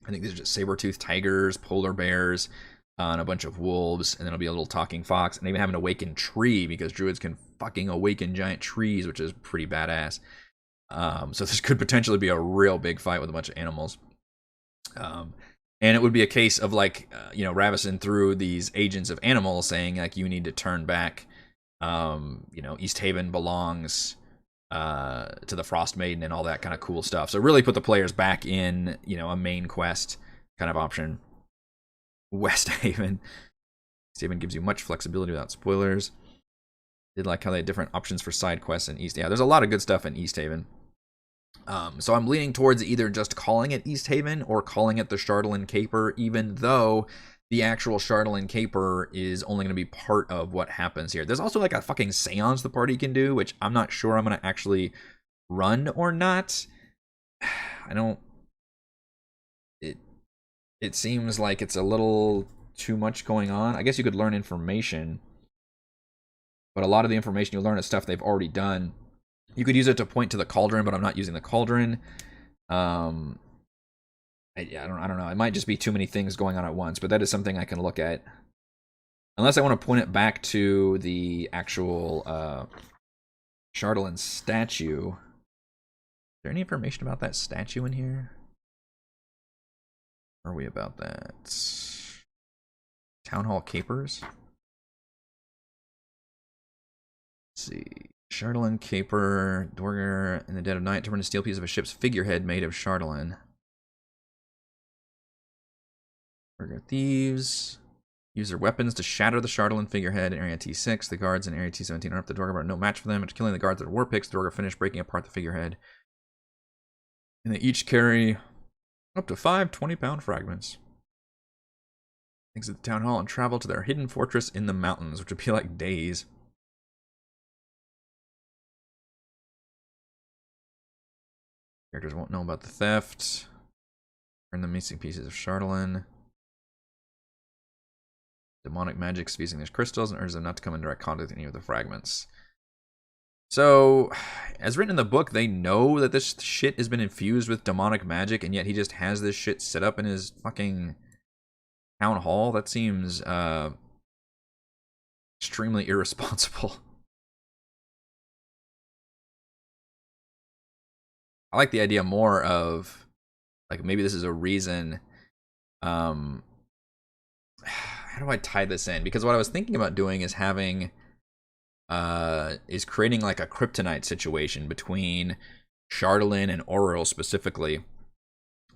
I think these are just saber-toothed tigers, polar bears, and a bunch of wolves, and then it'll be a little talking fox, and they even have an awakened tree, because druids can fucking awaken giant trees, which is pretty badass. So this could potentially be a real big fight with a bunch of animals. And it would be a case of, like, Ravison through these agents of animals saying, like, you need to turn back, East Haven belongs to the Frostmaiden and all that kind of cool stuff. So really put the players back in, a main quest kind of option. West Haven. East Haven gives you much flexibility without spoilers. Did like how they had different options for side quests in East. Yeah, there's a lot of good stuff in East Haven. So I'm leaning towards either just calling it East Haven or calling it the Chardalyn Caper, even though the actual Chardalyn Caper is only going to be part of what happens here. There's also like a fucking seance the party can do, which I'm not sure I'm going to actually run or not. I don't... It seems like it's a little too much going on. I guess you could learn information, but a lot of the information you'll learn is stuff they've already done. You could use it to point to the cauldron, but I'm not using the cauldron. I don't know. It might just be too many things going on at once, but that is something I can look at. Unless I want to point it back to the actual Chardalyn statue. Is there any information about that statue in here? Where are we about that? Town Hall Capers? Let's see. Chardalyn Caper, Dwarger in the dead of night determined to steal a piece of a ship's figurehead made of Chardalyn. Dwarger thieves use their weapons to shatter the Chardalyn figurehead in Area T6. The guards in Area T17 are up the Dwarger, but are no match for them. After killing the guards with war picks, the Dwarger finish breaking apart the figurehead. And they each carry up to 5 20-pound fragments. Exit the town hall and travel to their hidden fortress in the mountains, which would be like days. Characters won't know about the theft. Earn the missing pieces of Chardalyn. Demonic magic using these crystals and urges them not to come in direct contact with any of the fragments. So, as written in the book, they know that this shit has been infused with demonic magic, and yet he just has this shit set up in his fucking town hall. That seems extremely irresponsible. I like the idea more of, like, maybe this is a reason. How do I tie this in? Because what I was thinking about doing is having, is creating like a kryptonite situation between Chardalyn and Auril specifically,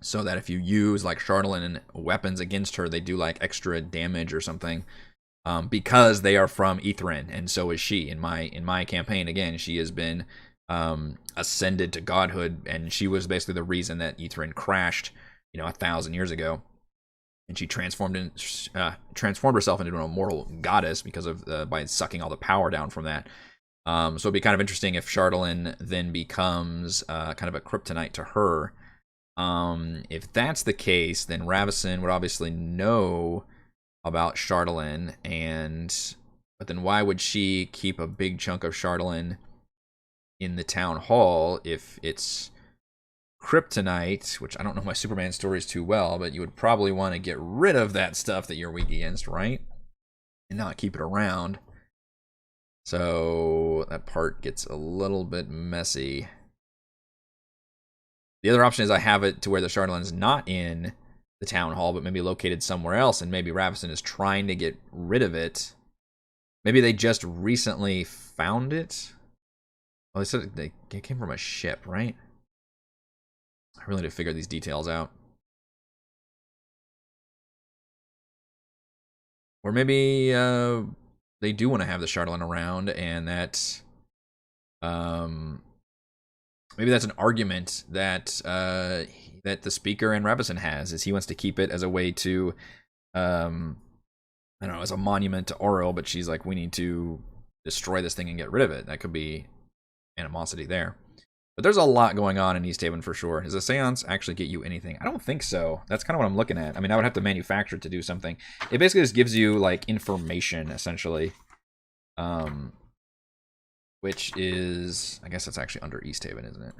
so that if you use like Chardalyn weapons against her, they do like extra damage or something, because they are from Ithrin, and so is she. In my campaign, again, she has been ascended to godhood, and she was basically the reason that Ithrin crashed, 1,000 years ago, and she transformed herself into an immortal goddess because of by sucking all the power down from that. So it'd be kind of interesting if Chardalyn then becomes kind of a kryptonite to her. If that's the case, then Ravison would obviously know about Chardalyn, but then why would she keep a big chunk of Chardalyn in the town hall if it's kryptonite, which I don't know my Superman stories too well, but you would probably want to get rid of that stuff that you're weak against, right? And not keep it around. So that part gets a little bit messy. The other option is I have it to where the Chardalyn is not in the town hall, but maybe located somewhere else, and maybe Ravison is trying to get rid of it. Maybe they just recently found it. Well, they said they came from a ship, right? I really need to figure these details out. Or maybe they do want to have the Chardalyn around, and that maybe that's an argument that that the speaker and Ravison has, is he wants to keep it as a way to, I don't know, as a monument to Auril, but she's like, we need to destroy this thing and get rid of it. That could be animosity there. But there's a lot going on in East Haven for sure. Does a seance actually get you anything? I don't think so. That's kind of what I'm looking at. I mean, I would have to manufacture it to do something. It basically just gives you like information, essentially. Which is, I guess that's actually under East Haven, isn't it?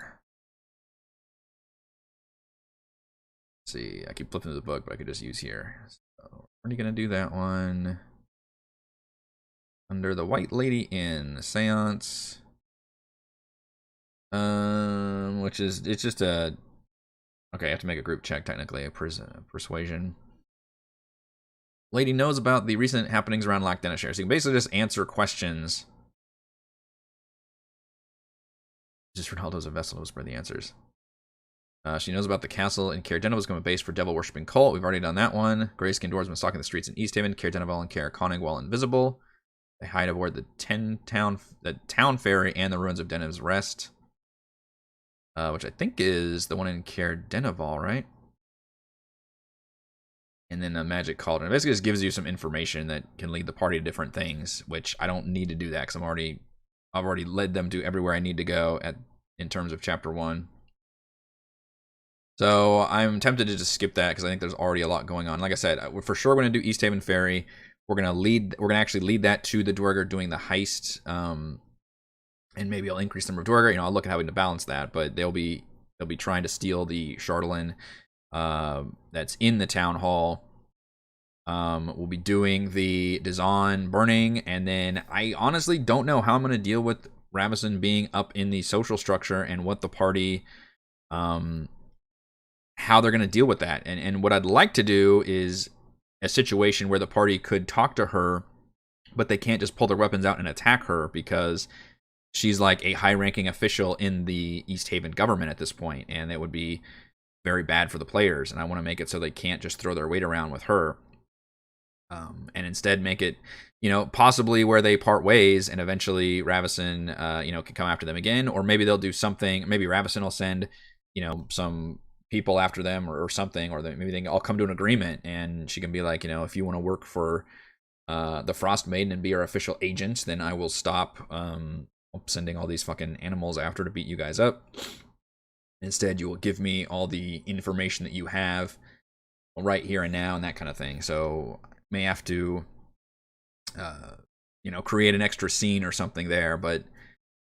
Let's see, I keep flipping through the book, but I could just use here. So, are you gonna do that one? Under the White Lady Inn, seance. Which is, it's just a, okay, I have to make a group check, technically, a persuasion. Lady knows about the recent happenings around Lac Denishire, so you can basically just answer questions. Just Ronaldo's a vessel to whisper the answers. She knows about the castle in Caer Dineval is become a base for devil-worshipping cult. We've already done that one. Grayskin dwarves been stalking the streets in East Haven. Caer Dineval and Caer Conning while invisible. They hide aboard the town ferry and the ruins of Denev's Rest. Which I think is the one in Caer Dineval, right? And then a magic cauldron. It basically just gives you some information that can lead the party to different things, which I don't need to do that because I've already led them to everywhere I need to go in terms of chapter 1. So I'm tempted to just skip that because I think there's already a lot going on. Like I said, we're for sure going to do East Haven Ferry. We're gonna actually lead that to the Dwerger doing the heist. And maybe I'll increase the number of Dwerger. I'll look at how we can balance that, but they'll be trying to steal the Chardalyn that's in the town hall. We'll be doing the Dazan burning, and then I honestly don't know how I'm going to deal with Ravison being up in the social structure and what the party, how they're going to deal with that. And what I'd like to do is a situation where the party could talk to her, but they can't just pull their weapons out and attack her because she's like a high-ranking official in the East Haven government at this point, and it would be very bad for the players. And I want to make it so they can't just throw their weight around with her, and instead make it, possibly where they part ways, and eventually Ravison, can come after them again, or maybe they'll do something. Maybe Ravison will send, some people after them or something, or maybe they can all come to an agreement, and she can be like, if you want to work for the Frostmaiden and be our official agent, then I will stop sending all these fucking animals after to beat you guys up. Instead, you will give me all the information that you have right here and now and that kind of thing. So may have to create an extra scene or something there. But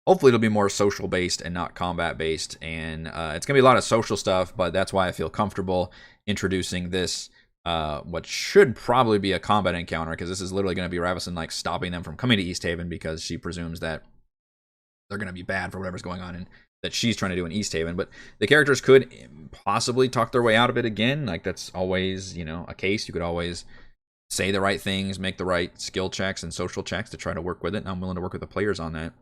hopefully it'll be more social based and not combat based. And it's going to be a lot of social stuff, but that's why I feel comfortable introducing this, what should probably be a combat encounter, because this is literally going to be Ravison like stopping them from coming to East Haven because she presumes that they're going to be bad for whatever's going on and that she's trying to do in East Haven. But the characters could possibly talk their way out of it again. Like, that's always, a case. You could always say the right things, make the right skill checks and social checks to try to work with it. And I'm willing to work with the players on that.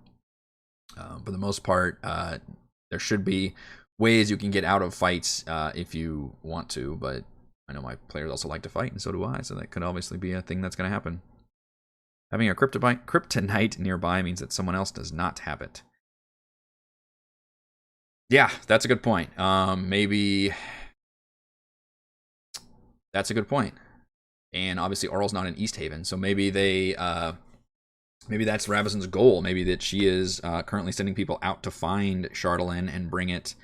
For the most part, there should be ways you can get out of fights if you want to, but I know my players also like to fight, and so do I, so that could obviously be a thing that's going to happen. Having a kryptonite nearby means that someone else does not have it. Yeah, that's a good point. Maybe that's a good point. And obviously Aural's not in East Haven, so maybe they maybe that's Ravison's goal. Maybe that she is currently sending people out to find Chardalyn and bring it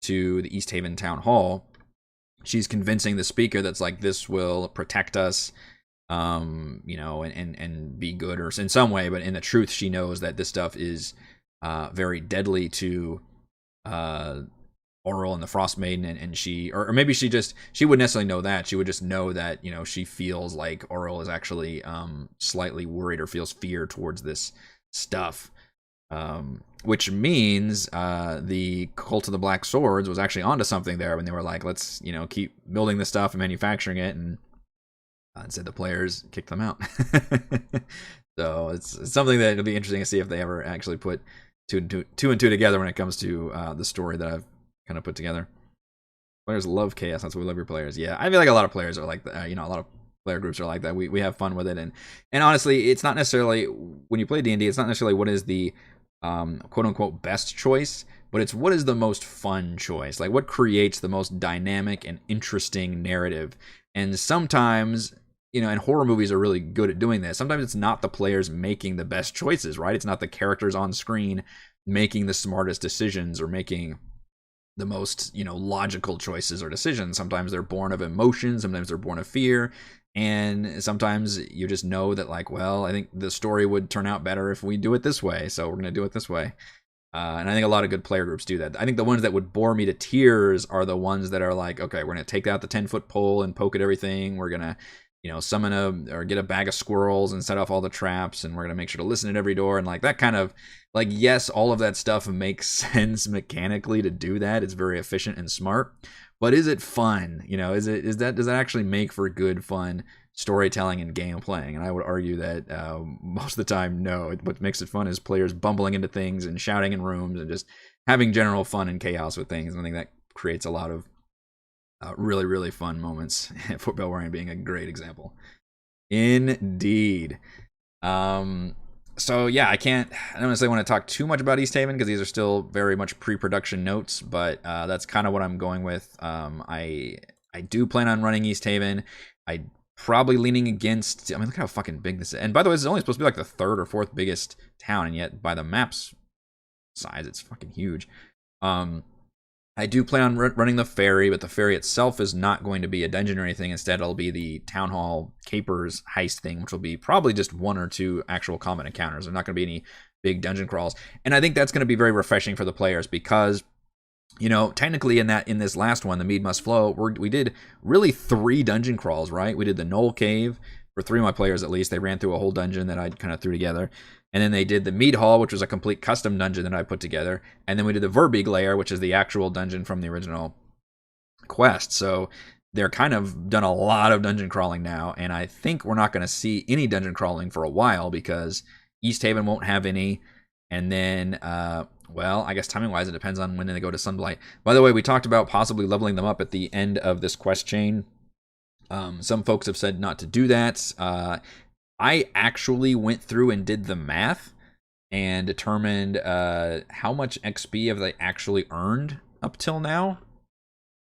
to the East Haven Town Hall. She's convincing the speaker that's like, this will protect us, and be good or in some way. But in the truth, she knows that this stuff is very deadly to Aural and the Frostmaiden, and she, or maybe she wouldn't necessarily know that. She would just know that, she feels like Aural is actually slightly worried or feels fear towards this stuff. Which means the Cult of the Black Swords was actually onto something there when they were like, let's, keep building this stuff and manufacturing it, and instead the players kicked them out. So it's something that it'll be interesting to see if they ever actually put two and two together when it comes to the story that I've kind of put together. Players love chaos. That's why we love your players. Yeah, I feel like a lot of players are like that. A lot of player groups are like that. We have fun with it, and honestly, it's not necessarily, when you play D&D, it's not necessarily what is the quote unquote best choice, but it's what is the most fun choice. Like, what creates the most dynamic and interesting narrative. And sometimes, and horror movies are really good at doing this. Sometimes it's not the players making the best choices, right? It's not the characters on screen making the smartest decisions or making the most, logical choices or decisions. Sometimes they're born of emotion, sometimes they're born of fear, and sometimes you just know that, like, well, I think the story would turn out better if we do it this way, so we're going to do it this way. And I think a lot of good player groups do that. I think the ones that would bore me to tears are the ones that are like, okay, we're going to take out the 10-foot pole and poke at everything. We're going to, summon or get a bag of squirrels and set off all the traps, and we're going to make sure to listen at every door. And like that kind of, like, yes, all of that stuff makes sense mechanically to do that. It's very efficient and smart. But is it fun? Does that actually make for good, fun storytelling and game playing? And I would argue that most of the time, no. What makes it fun is players bumbling into things and shouting in rooms and just having general fun and chaos with things. And I think that creates a lot of really, really fun moments. Fort Belwarian being a great example. Indeed. So yeah, I don't necessarily want to talk too much about East Haven because these are still very much pre-production notes, but that's kind of what I'm going with. I do plan on running East Haven. I probably leaning against, look how fucking big this is. And by the way, this is only supposed to be like the third or fourth biggest town, and yet by the map's size, it's fucking huge. I do plan on running the ferry, but the ferry itself is not going to be a dungeon or anything. Instead, it'll be the Town Hall Capers heist thing, which will be probably just one or two actual combat encounters. There's not going to be any big dungeon crawls. And I think that's going to be very refreshing for the players because, technically in this last one, the Mead Must Flow, we did really 3 dungeon crawls, right? We did the Knoll Cave for 3 of my players at least. They ran through a whole dungeon that I kind of threw together. And then they did the Mead Hall, which was a complete custom dungeon that I put together. And then we did the Verbeeg Lair, which is the actual dungeon from the original quest. So they're kind of done a lot of dungeon crawling now. And I think we're not going to see any dungeon crawling for a while because East Haven won't have any. And then, I guess timing-wise, it depends on when they go to Sunblight. By the way, we talked about possibly leveling them up at the end of this quest chain. Some folks have said not to do that. I actually went through and did the math and determined how much XP have they actually earned up till now.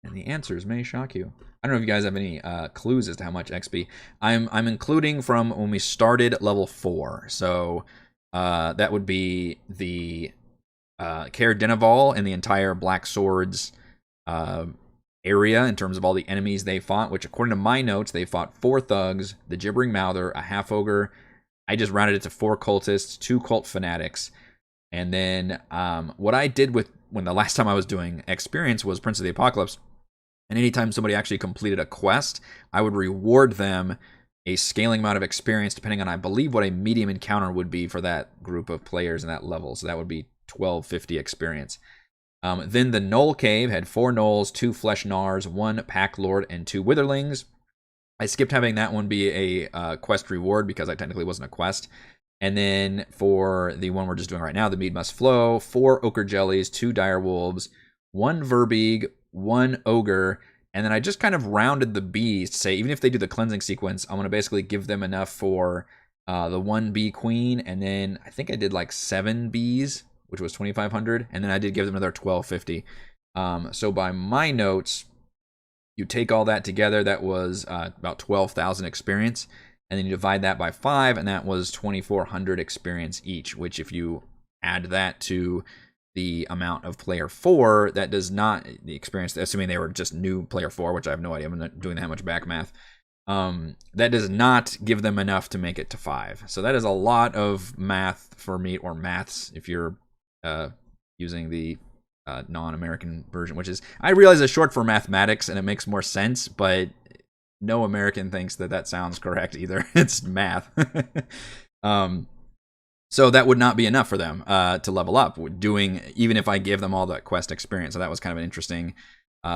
And the answers may shock you. I don't know if you guys have any clues as to how much XP. I'm including from when we started level 4. So that would be the Caer Dineval and the entire Black Swords area in terms of all the enemies they fought, which according to my notes, they fought 4 thugs, the Gibbering Mouther, a half ogre, I just rounded it to 4 cultists, 2 cult fanatics, and then what I did with when the last time I was doing experience was Prince of the Apocalypse, and anytime somebody actually completed a quest, I would reward them a scaling amount of experience depending on, I believe, what a medium encounter would be for that group of players and that level. So that would be 1250 experience. Then the Gnoll Cave had 4 Gnolls, 2 Flesh Gnars, 1 Pack Lord, and 2 Witherlings. I skipped having that one be a quest reward because I technically wasn't a quest. And then for the one we're just doing right now, the Mead Must Flow, 4 Ochre Jellies, 2 Dire Wolves, 1 Verbeeg, 1 Ogre, and then I just kind of rounded the bees to say, even if they do the cleansing sequence, I'm going to basically give them enough for the 1 bee queen, and then I think I did like 7 bees, which was 2,500, and then I did give them another 1,250. So by my notes, you take all that together, that was about 12,000 experience, and then you divide that by 5, and that was 2,400 experience each, which if you add that to the amount of player 4, that does not, the experience, assuming they were just new player 4, which I have no idea, I'm not doing that much back math, that does not give them enough to make it to 5. So that is a lot of math for me, or maths if you're using the non-American version, which is, I realize it's short for mathematics and it makes more sense, but no American thinks that that sounds correct either. It's math. So that would not be enough for them to level up, doing, even if I give them all that quest experience. So that was kind of an interesting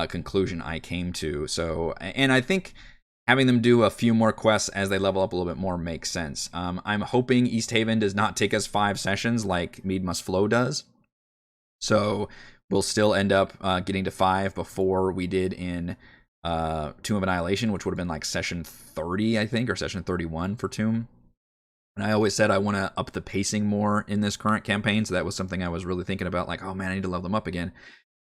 conclusion I came to. So, and I think having them do a few more quests as they level up a little bit more makes sense. I'm hoping East Haven does not take us 5 sessions like Mead Must Flow does. So we'll still end up getting to 5 before we did in Tomb of Annihilation, which would have been like session 30, I think, or session 31 for Tomb. And I always said I want to up the pacing more in this current campaign, so that was something I was really thinking about, like, oh man, I need to level them up again.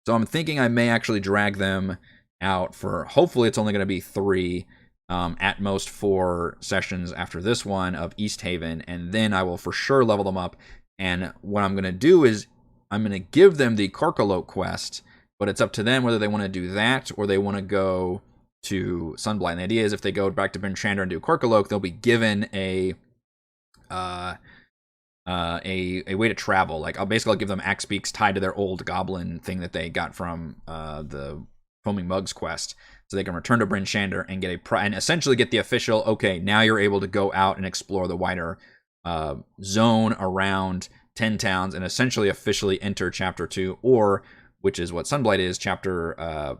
So I'm thinking I may actually drag them out for, hopefully it's only going to be 3, at most 4 sessions after this one of East Haven, and then I will for sure level them up. And what I'm going to do is I'm going to give them the Korkaloke quest, but it's up to them whether they want to do that or they want to go to Sunblight. And the idea is if they go back to Bryn Shander and do Korkaloke, they'll be given a way to travel. Like I'll give them axe beaks tied to their old goblin thing that they got from the Foaming Mugs quest, so they can return to Bryn Shander and get and essentially get the official, okay, now you're able to go out and explore the wider zone around 10 towns and essentially officially enter chapter 2, or which is what Sunblight is, chapter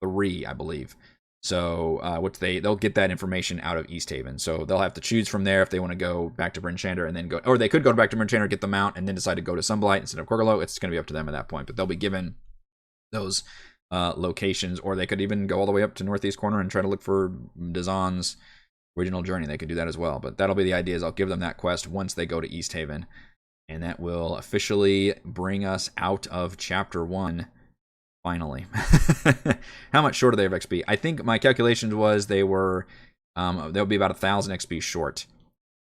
3, I believe. So which they'll get that information out of East Haven. So they'll have to choose from there if they want to go back to Bryn Shander and then go, or they could go back to Bryn Shander, get the mount, and then decide to go to Sunblight instead of Korkaloke. It's going to be up to them at that point, but they'll be given those locations, or they could even go all the way up to Northeast Corner and try to look for Dazan's original journey. They could do that as well, but that'll be the idea, is I'll give them that quest once they go to East Haven, and that will officially bring us out of chapter 1. Finally. How much short are they of XP? I think my calculations was they'll be about 1,000 XP short.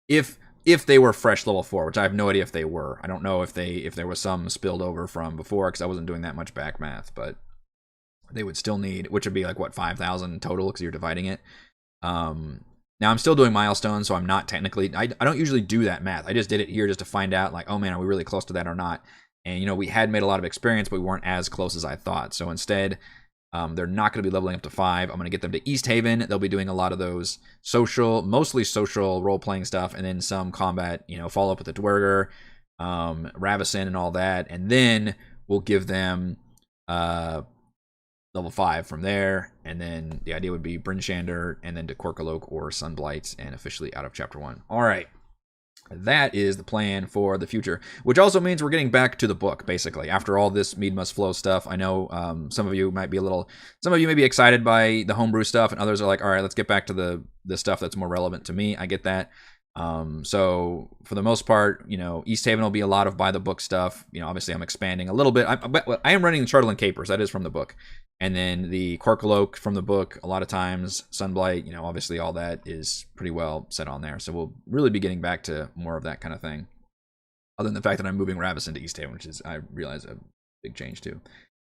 If they were fresh level 4, which I have no idea if they were. I don't know if there was some spilled over from before, because I wasn't doing that much back math, but they would still need, which would be like, what, 5,000 total, because you're dividing it. Now I'm still doing milestones, so I'm not technically, I don't usually do that math. I just did it here just to find out, like, oh man, are we really close to that or not? And, we had made a lot of experience, but we weren't as close as I thought. So instead, they're not going to be leveling up to 5. I'm going to get them to East Haven. They'll be doing a lot of those mostly social role-playing stuff, and then some combat, follow up with the Dwerger, Ravison, and all that. And then we'll give them level 5 from there. And then the idea would be Bryn Shander, and then to Korkaloke or Sunblight, and officially out of Chapter 1. All right. That is the plan for the future, which also means we're getting back to the book, basically. After all this Mead Must Flow stuff, I know some of you may be excited by the homebrew stuff, and others are like, all right, let's get back to the stuff that's more relevant to me. I get that. So for the most part, East Haven will be a lot of by the book stuff. Obviously I'm expanding a little bit. I am running the Charterland Capers. That is from the book. And then the Korkaloke from the book, a lot of times, Sunblight, obviously all that is pretty well set on there. So we'll really be getting back to more of that kind of thing. Other than the fact that I'm moving Ravison to East Haven, which is, I realize, a big change too.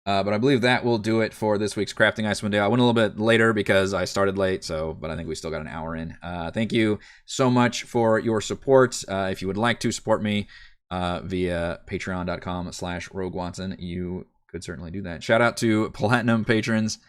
But I believe that will do it for this week's Crafting Icewind Dale. I went a little bit later because I started late, but I think we still got an hour in. Thank you so much for your support. If you would like to support me via patreon.com/RogueWatson, you could certainly do that. Shout out to Platinum patrons.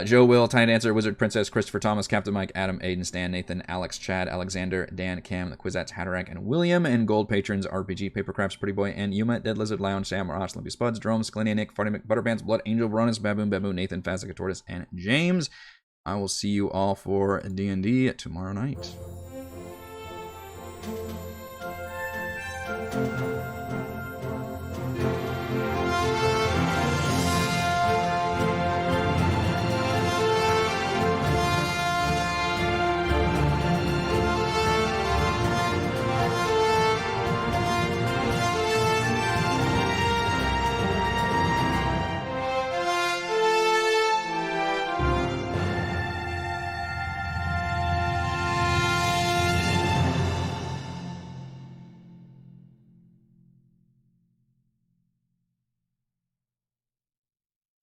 Joe, Will, Tiny Dancer, Wizard, Princess, Christopher, Thomas, Captain Mike, Adam, Aiden, Stan, Nathan, Alex, Chad, Alexander, Dan, Cam, the Quizats, Hatterack, and William. And gold patrons, RPG, Papercrafts, Pretty Boy, and Yuma, Dead Lizard, Lounge, Sam, Ross, Limpy Spuds, Jerome, Scalenia, Nick, Farty Mick, Butterpants, Blood, Angel, Veronis, Baboon, Nathan, Fazika, Tortoise, and James. I will see you all for D&D tomorrow night.